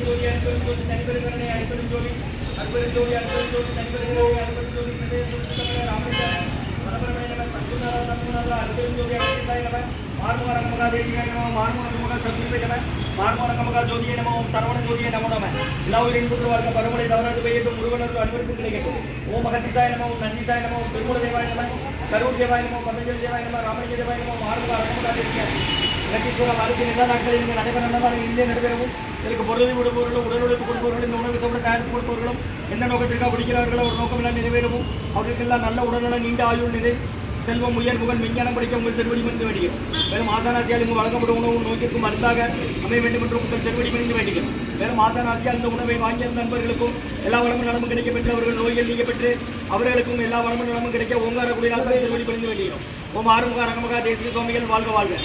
அருப்பெருஞ்சோதி அருப்பெருஞ்சோதி தனிப்பெருங்கருணை அருப்பெருஞ்சோதி அருப்பெருஞ்சோதி அருப்பெருஞ்சோதி தனிப்பெருங்கருணை அருப்பெருஞ்சோதி சதேசுத்தமன ராமலிங்காய மனபரமணே நம சத்குணார சத்குணார அருப்பெருஞ்சோதி அருப்பெருஞ்சாய நம மார்மோரங்கமகா தேசிகாய நம மார்மோரங்கமகா சத்குருவே நம மார்மோரங்கமகா ஜோதியே நம ஓம் சரவண ஜோதியே நமோ நம எல்லா உயிரின் புற்று வாழ்க்கை பரமலை தவறாது பெய்யட்டும் முருகனருக்கு அனைவருக்கும் கிடைக்கட்டும் ஓம் மகதிசாய நம ஓம் நந்திசாய நம ஓம் திருமூல தேவாய நம கரூர் தேவாய நம பதஞ்சலி தேவாய நம ராமலிங்க தேவாய நம மார்மோரங்கமகா தேசிகாய இலக்கியத்துவம் வாழ்க்கை எல்லா நாட்களில் நீங்கள் நடைபெறலாம் இந்திய நடைபெறவும் இதற்கு பொருளை விடுபவர்களும் உடல் உழைப்பு கொடுப்பவர்களும் இந்த உணவு சாப்பிட தயாரித்து கொடுப்பவர்களும் எந்த நோக்கத்திற்காக பிடிக்கிறார்களோ ஒரு நோக்கமெல்லாம் நிறைவேறவும் அவர்களுக்கெல்லாம் நல்ல உடல்நலம் நீண்ட ஆயுள் நிலை செல்வம் உயர் புகழ் விஞ்ஞானம் படிக்க உங்கள் திருவடி மணிந்து வேண்டியும் மேலும் ஆசானாசியால் இங்கு வழங்கப்படும் உணவு நோக்கிற்கும் மருந்தாக அமைய வேண்டும் என்று உங்கள் திருவடி மணிந்து வேண்டியும் மேலும் ஆசானாசியால் இந்த உணவை வாங்கியிருந்த நண்பர்களுக்கும் எல்லா வளமும் நலமும் கிடைக்க பெற்று அவர்கள் நோய்கள் நீங்க பெற்று அவர்களுக்கும் எல்லா வளமும் நலமும் கிடைக்க ஓங்கார குடிராசன் திருவடி மணிந்து வேண்டியும் ஓம் ஆறுமுக அரங்கமகா தேசிய சுவாமிகள் வாழ்க வாழ்க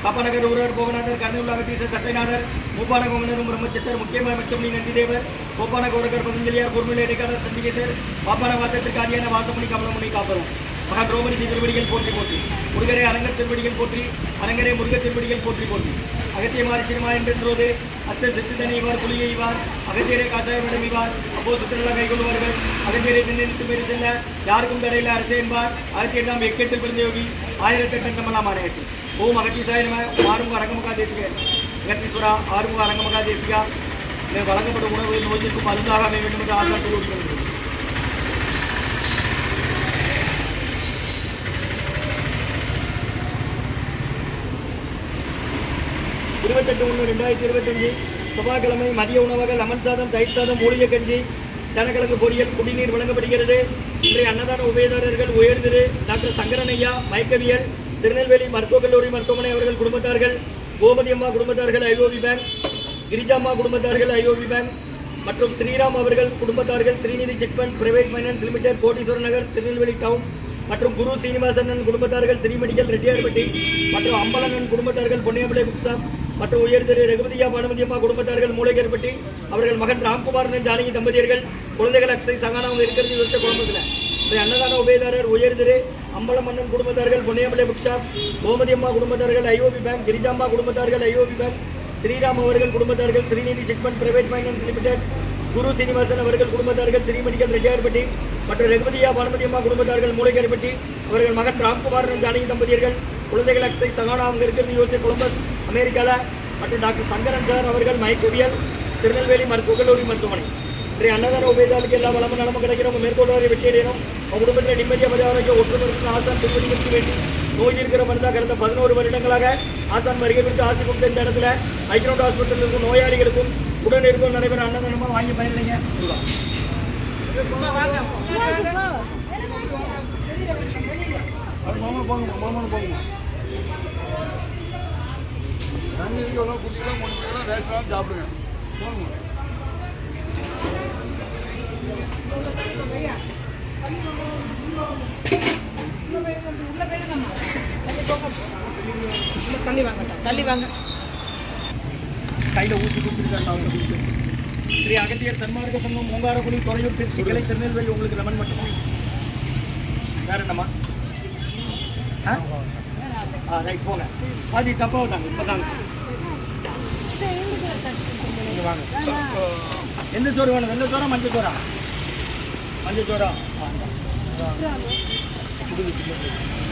காப்பாநகர் ஊரர் போகநாதர் கர்ணூலா வெட்டீசர் சட்டைநாதர் மூப்பான கோமனரும் பிரம்மச்சத்தர் முக்கியமான மச்சமணி நந்திதேவர் கோப்பான கோரகர் பதஞ்சலியார் பொருமில் இடைக்காரர் சண்டிகேசர் பாப்பான வாத்தத்திற்கு ஆதியான வாசமணி கமலமணி காப்பரும் மகன் ரோமணி திருவடிகள் போற்றி போற்றி முருகரை அரங்கர் திருவடிகள் போற்றி அரங்கரை முருக திருவடிகள் போற்றி போற்றி அகத்தியமாரி சினிமா என்றென்றோது அஸ்த சித்துதனி இவார் புலியை இவார் அகத்தியரை காசாயமிடம் இவார் அப்போ சுற்றுலா கைகொள்வார்கள் அகத்தியரை நின்று பேர் செல்ல யாருக்கும் தடையில் அரசே என்பார் அகத்தியெல்லாம் எக்கெட்டில் பிறந்த யோகி 1008 கமலாம் ஆணையாச்சு ஓம் அகத்தீசாய நம ஆறுமுக அரங்கமகா தேசிக அகத்தீஸ்வரா ஆறுமுக அரங்கமகா தேசிகா வழங்கப்படும் உணவு நோய்க்கும் மருந்தாக அமைய வேண்டும் என்று ஆசான் கூறுகிறது 28/1/2025 செவ்வாய்க்கிழமை மதிய உணவாக லெமன் சாதம் தயிர் சாதம் மூலிகை கஞ்சி சேனக்கிழங்கு பொரியல் குடிநீர் வழங்கப்படுகிறது. இன்றைய அன்னதான உபயதாரர்கள் உயர்திரு டாக்டர் சங்கரனையா மயக்கவியல் திருநெல்வேலி மருத்துவக் கல்லூரி மருத்துவமனை அவர்கள் குடும்பத்தார்கள், கோமதி அம்மா குடும்பத்தார்கள் ஐஓபி பேங்க், கிரிஜாம்மா குடும்பத்தார்கள் ஐஓபி பேங்க் மற்றும் ஸ்ரீராம் அவர்கள் குடும்பத்தார்கள் Srinidhi chit fund private finance limited Koteeswarar Nagar Tirunelveli town மற்றும் குரு சீனிவாசன் குடும்பத்தார்கள் ஸ்ரீ மெடிக்கல் ரெட்டியார்பட்டி மற்றும் அம்பலங்கன் குடும்பத்தார்கள் பொன்னியம்பிள்ளை புக் ஷாப் மற்றும் உயர் திரு ரகுபதியா பானுமதியம்மா குடும்பத்தார்கள் மூளைக்கேற்பட்டி அவர்கள் மகன் ராம்குமார் ஜானகி தம்பதியர்கள் குழந்தைகள் அக்ஸை சங்கானம் இருக்கிறது வருஷ குடும்பத்தில் அன்னதான உபயதாரர் உயர் திரு அம்பலமன்னன் குடும்பத்தார்கள் பொன்னியம்பிள்ளை புக் ஷாப், கோமதி அம்மா குடும்பத்தார்கள் ஐஓபி பேங்க், கிரிஜாம்மா குடும்பத்தார்கள் ஐஓபி பேங்க், ஸ்ரீராம் அவர்கள் குடும்பத்தார்கள் Srinidhi chit fund private finance limited, Guru Srinivasan அவர்கள் குடும்பத்தார்கள் ஸ்ரீ மெடிக்கல் ரெட்டியார்பட்டி மற்றும் ரகுபதியா பானுமதி அம்மா குடும்பத்தார்கள் மூளைக்கேற்பட்டி அவர்கள் மகன் ராம்குமார் ஜானகி தம்பதியர்கள் குழந்தைகள் அக்ஸை சங்கானம் இருக்கிறது யூஎஸ்ஏ கொலம்பஸ் அமெரிக்காவில் மற்றும் டாக்டர் சங்கரன் சார் அவர்கள் மயக்கவியல் திருநெல்வேலி மருத்துவக் கல்லூரி மருத்துவமனை. இன்றைய அன்னதான உபயதாரர்களுக்கு எல்லா வளமும் நலமும் கிடைக்கிறோம். மேற்கொள்வாரை வெற்றியடையணும். குடும்பத்தில் நிம்மதியாக பரிவாரிக்க ஒற்றுமொரு ஆசான் திருவடிக்கு வேண்டி நோய் இருக்கிற மருந்தாக கடந்த 11 வருடங்களாக ஆசான் வருகை குறித்து ஆசை கொடுத்த இந்த இடத்துல ஐக்ரௌண்ட் ஹாஸ்பிட்டல் இருக்கும் நோயாளிகளுக்கும் உடன் இருக்கும் நடைபெற அன்னதானமாக வாங்கி பயனில்லைங்க. சாப்பிடுங்க. தள்ளி வாங்க. கையில் ஊசி கொடுத்துருக்காங்க. ஸ்ரீ அகத்தியர் சன்மார்க்க சங்கம் மூங்காரக்குடி துறையூர் திருச்சி கிளை திருநெல்வேலி உங்களுக்கு லெமன் மட்டும் வேற என்னம்மா? ரைட் போங்க. பாதி தப்பாக தாங்க இப்போ தாங்க. வாங்க. எந்த சோறு வேணும்? வெள்ளை சோறா மஞ்சள் சோறா? மஞ்சள் சோறா.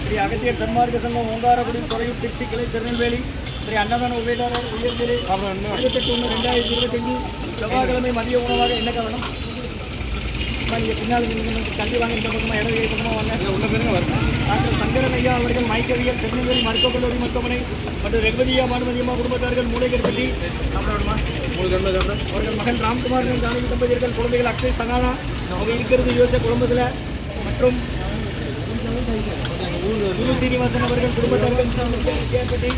ஸ்ரீ அகத்தியர் சன்மார்க்க சங்கம் ஓங்காரக்குடி துறையூர் திருச்சி கிளை திருநெல்வேலி ஸ்ரீ அன்னதான உபயதாரர் உயர்திரு 28/1/2025 செவ்வாய்க்கிழமை மதிய உணவாக என்ன வேணும்? நீங்கள் பின்னால் தள்ளி வாங்க. இந்த பக்கமாக இடது பக்கமாக வாங்க. உள்ள பேருங்க வருங்க. டாக்டர் சங்கரன் ஐயா அவர்கள் மயக்கவியல் திருநெல்வேலி மருத்துவக் கல்லூரி மருத்துவமனை மற்றும் ரகுபதியா பானுமதியம்மா குடும்பத்தார்கள் மூளைக்கேற்பட்டி சாப்பிடணுமா? அவர்கள் மகன் ராம்குமார் ஜானகி தம்பதியர்கள் குழந்தைகள் அக்ஷய் சகானா அவங்க இருக்கிறது யோசிச்ச குடும்பத்தில் மற்றும் குரு சீனிவாசன் அவர்கள் குடும்பத்தார்கள் கேற்பட்டி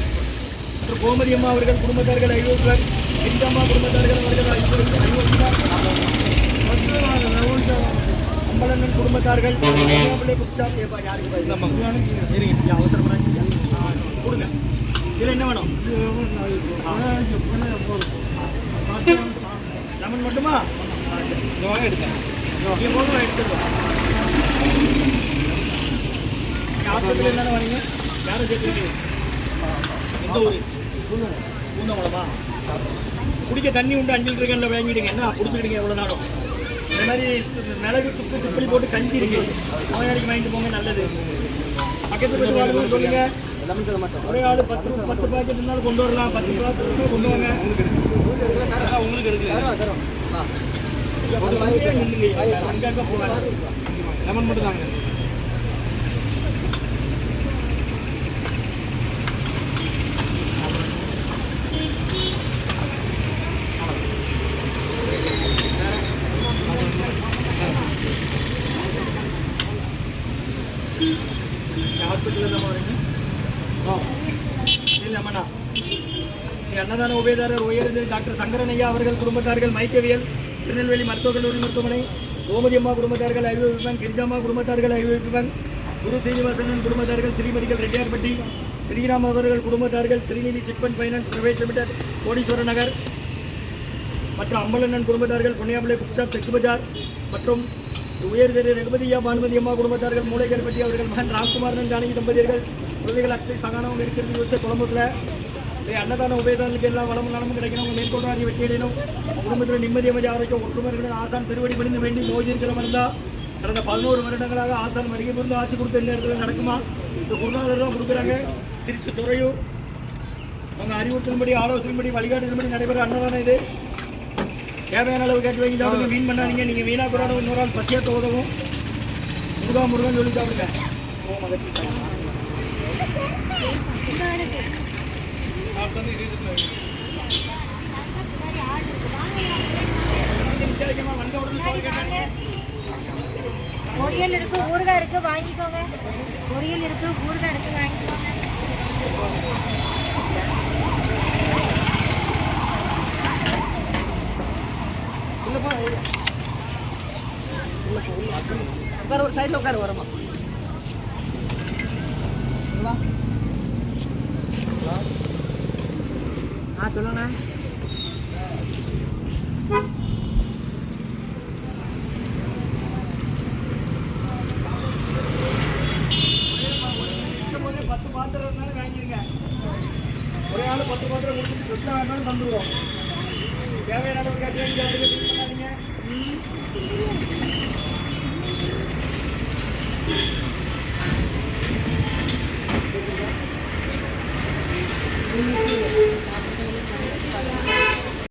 மற்றும் கோமதி அம்மா அவர்கள் குடும்பத்தார்கள் ஐயோபர், கிரிஜாம்மா குடும்பத்தார்கள் அவர்கள் அம்பலங்கன் குடும்பத்தார்கள் புக் ஷாப். அவசரப்படாங்க கொடுங்க. இதில் என்ன வேணும்? லெமன் மட்டுமா? எடுத்தேன் எடுத்துருவோம். ஹாஸ்பிட்டல் என்னென்ன வரீங்க? யாரும் சேர்த்துருக்கீங்க? எந்த ஊர்? பூந்தமலமா? குடிக்க தண்ணி உண்டு 5 லிட்டர் கேனில் வாங்கிடுங்க. என்ன குடிச்சிடுங்க எவ்வளோ நாளும். இந்த மாதிரி மிளகு சுக்கு துப்பளி போட்டு கஞ்சி இருக்கு, நோயாளிக்கு வாங்கிட்டு போங்க, நல்லது. பக்கத்தில் வாங்க சொல்லுங்க. ஒரே ஆள் 10 பாக்கெட் இருந்தாலும் கொண்டு வரலாம். 10 பாக்கெட் கொண்டு வாங்க. உங்களுக்கு எடுக்கல அங்கே போவாங்க. லெமன் மட்டும் தாங்க. ஹாஸ்பிட்டலில் தான் வரீங்க இல்லைம்மாண்ணா. அன்னதான உபயதாரர் உயர்ந்த டாக்டர் சங்கரன் ஐயா அவர்கள் குடும்பத்தார்கள், மைக்கவியல் திருநெல்வேலி மருத்துவக் கல்லூரி மருத்துவமனை, கோமதி அம்மா குடும்பத்தார்கள் ஐவிஎஃப், கிரிஜாமா குடும்பத்தார்கள் ஐவிஎஃப், குரு சீனிவாசன் குடும்பத்தார்கள் ஸ்ரீமதிகள் ரெட்டியார்பட்டி, ஸ்ரீராம் அவர்கள் குடும்பத்தார்கள் Srinidhi chit fund finance private limited கோடீஸ்வர நகர் மற்றும் அம்பலண்ணன் குடும்பத்தார்கள் பொன்னியாமலை புக் ஷாப் தெற்கு பஜார் மற்றும் உயர்திரு ரகுபதியா பானுமதி அம்மா குடும்பத்தார்கள் மூளைக்கல்பட்டி அவர்கள் மகன் ராம்குமாரன் ஜானகி தம்பதியர்கள் குழந்தைகள் அக்ஷய் சகானம் இருக்கிறது யோசிச்ச குழம்புல அன்னதான உபயதாரர்களுக்கு எல்லாம் வளமும் நலமும் கிடைக்கணும். உங்கள் மேற்கொண்டாரி வெற்றியடையணும். குடும்பத்தில் நிம்மதி அமைதி ஆரோக்கியம் ஒற்றுமையுடன் ஆசான் திருவடி பணிந்து வேண்டி நோய் இருக்கிற இருந்தால் கடந்த 11 வருடங்களாக ஆசான் வருகை புரிந்து ஆசி கொடுத்த இந்த இடத்துல நடக்குமா? இந்த குருநாதர் தான் கொடுக்குறாங்க. திருச்சி துறையூர் அவங்க அறிவுறுத்தின்படி ஆலோசனைப்படி வழிகாட்டுபடி நடைபெற அன்னதானம் இது. தேவையான அளவு கேட்டு வாங்கி சாப்பிடுங்க. வீண் பண்ணாதீங்க. நீங்கள் வீணாக கூடாது இன்னொரு ஆள் பசியாக உதவும். முருகன் சொல்லி சாப்பிடுங்க. பொரியல் இருக்கு, ஊறுகாய் இருக்கு, வாங்கிக்கோங்க. பொரியல் இருக்கு, ஊறுகாய் இருக்கு, வாங்கிக்கோங்க. உட்கார ஒரு சைடில் உட்கார வரமா. சொல்லுங்க. ஒரே ஆள் 10 பாத்திரம் கொடுத்துட்டு வேணாலும் தந்துடுவோம். தேவையான அளவு கேட்டு